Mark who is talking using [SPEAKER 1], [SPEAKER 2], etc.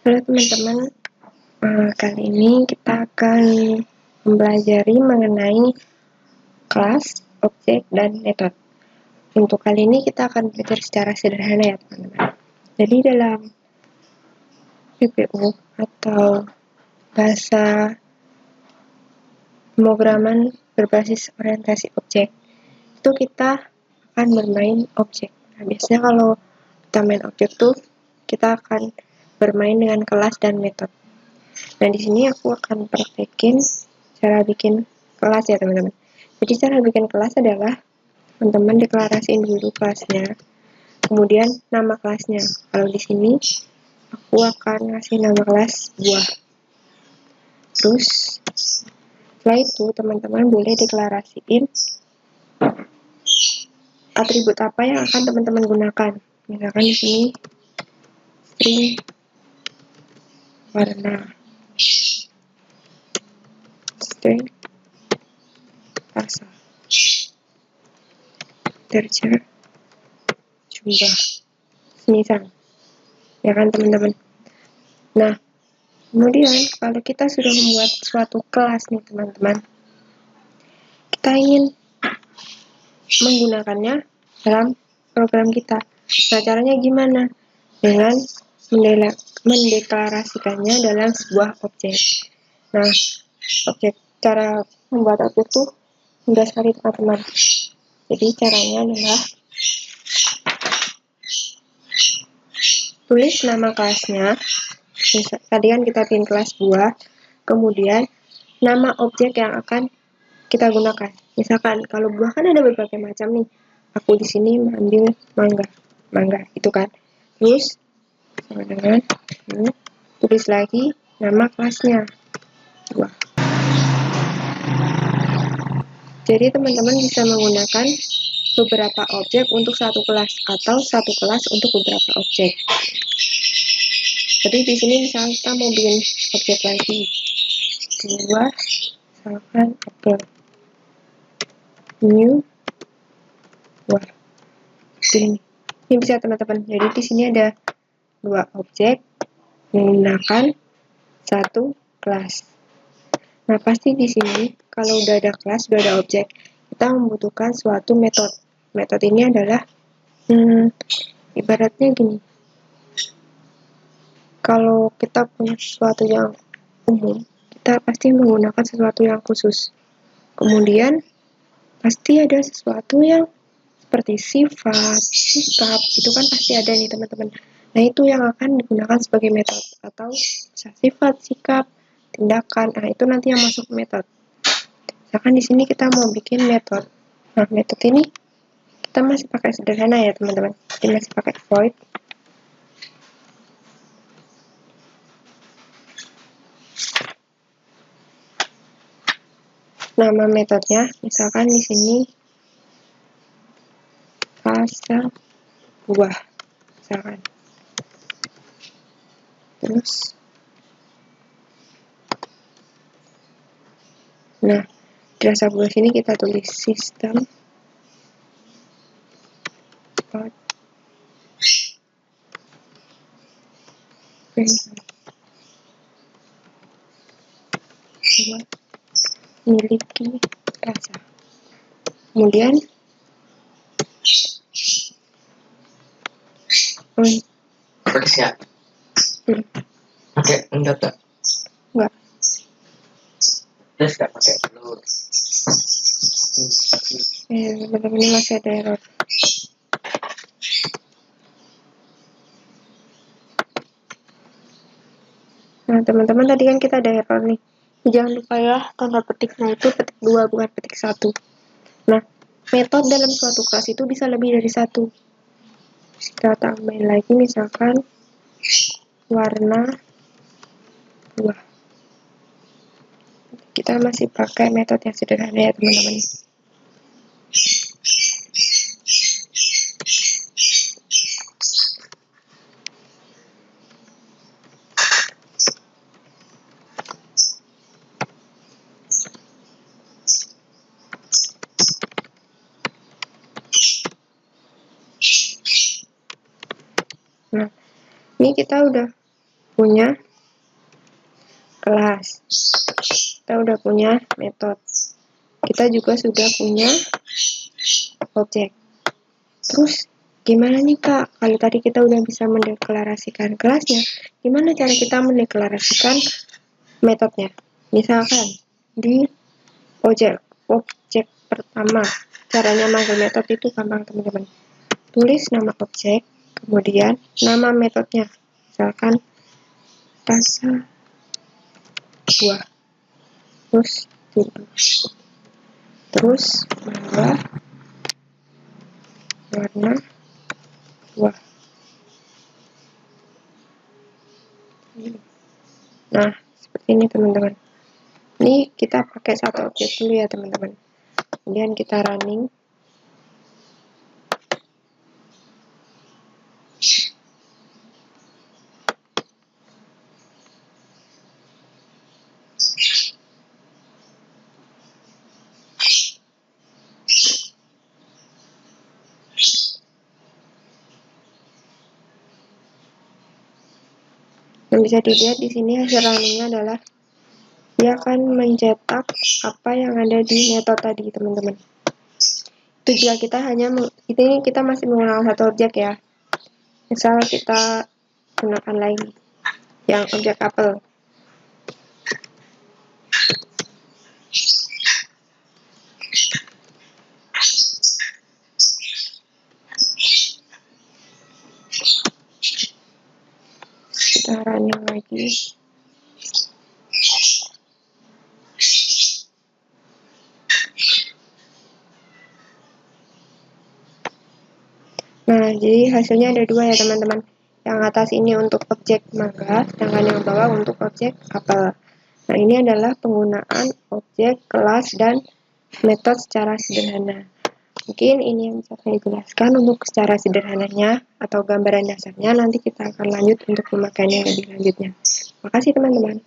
[SPEAKER 1] Halo teman-teman, kali ini kita akan mempelajari mengenai kelas, objek, dan metode. Untuk kali ini kita akan belajar secara sederhana ya teman-teman. Jadi dalam PPU atau bahasa pemrograman berbasis orientasi objek, itu kita akan bermain objek. Nah, biasanya kalau kita main objek tuh kita akan bermain dengan kelas dan metode. Nah, di sini aku akan praktekin cara bikin kelas ya teman-teman. Jadi cara bikin kelas adalah teman-teman deklarasiin dulu kelasnya, kemudian nama kelasnya. Kalau di sini aku akan ngasih nama kelas buah. Terus setelah itu teman-teman boleh deklarasiin atribut apa yang akan teman-teman gunakan. Misalkan di sini string warna, string rasa, integer jumlah, semisal ya kan teman-teman. Nah, kemudian kalau kita sudah membuat suatu kelas nih teman-teman, kita ingin menggunakannya dalam program kita. Nah, caranya gimana? Dengan mendeklarasikannya dalam sebuah objek. Nah, cara membuat objek itu mudah sekali teman-teman. Jadi caranya adalah tulis nama kelasnya. Tadi kan kita bikin kelas buah, kemudian nama objek yang akan kita gunakan. Misalkan kalau buah kan ada berbagai macam nih. Aku di sini mengambil mangga itu kan. Terus sama dengan tulis lagi nama kelasnya buah. Jadi teman-teman bisa menggunakan beberapa objek untuk satu kelas atau satu kelas untuk beberapa objek. Jadi di sini misalnya kita mau bikin objek lagi buah, misalkan apple, new buah. Ini bisa teman-teman. Jadi di sini ada dua objek menggunakan satu kelas. Nah, pasti di sini kalau udah ada kelas, udah ada objek, kita membutuhkan suatu metode. Metode ini adalah ibaratnya gini. Kalau kita punya sesuatu yang umum, kita pasti menggunakan sesuatu yang khusus. Kemudian pasti ada sesuatu yang seperti sifat, sikap, itu kan pasti ada nih teman-teman. Nah, itu yang akan digunakan sebagai metode, atau sifat, sikap, tindakan. Nah, itu nanti yang masuk ke metode. Misalkan di sini kita mau bikin metode. Nah, metode ini kita masih pakai sederhana ya teman-teman. Jadi masih pakai void. Nama metodenya misalkan di sini rasa buah, misalkan. Terus, nah di rasa buah sini kita tulis sistem out buah memiliki rasa. Kemudian
[SPEAKER 2] Pedes ya? Pakai enggak tak?
[SPEAKER 1] Enggak.
[SPEAKER 2] Terus gak pakai telur.
[SPEAKER 1] Teman-teman ini masih ada error. Nah, teman-teman tadi kan kita ada error nih. Jangan lupa ya, tanda petiknya itu petik 2 bukan petik 1. Nah, metode dalam suatu kelas itu bisa lebih dari satu. Kita tambahin lagi misalkan warna buah. Kita masih pakai metode yang sederhana ya teman-teman. Nah, ini kita udah punya kelas, kita udah punya metode, kita juga sudah punya objek. Terus gimana nih Kak, kalau tadi kita udah bisa mendeklarasikan kelasnya, gimana cara kita mendeklarasikan metodenya? Misalkan di objek pertama, caranya manggil metode itu gampang teman-teman. Tulis nama objek, kemudian nama metodenya, misalkan rasa buah, terus mangga warna buah. Nah, seperti ini teman-teman. Ini kita pakai satu objek dulu ya teman-teman. Kemudian kita running. Dan bisa dilihat di sini hasil runningnya adalah dia akan mencetak apa yang ada di metode tadi teman-teman. Itu jika kita kita masih menggunakan satu objek ya. Misal kita gunakan lagi yang objek apel. Kita running lagi. Nah, jadi hasilnya ada dua ya teman-teman. Yang atas ini untuk objek mangga, sedangkan yang bawah untuk objek apel. Nah, ini adalah penggunaan objek, kelas, dan metode secara sederhana. Mungkin ini yang bisa saya jelaskan untuk secara sederhananya atau gambaran dasarnya. Nanti kita akan lanjut untuk pemakaiannya lebih lanjutnya. Terima kasih teman-teman.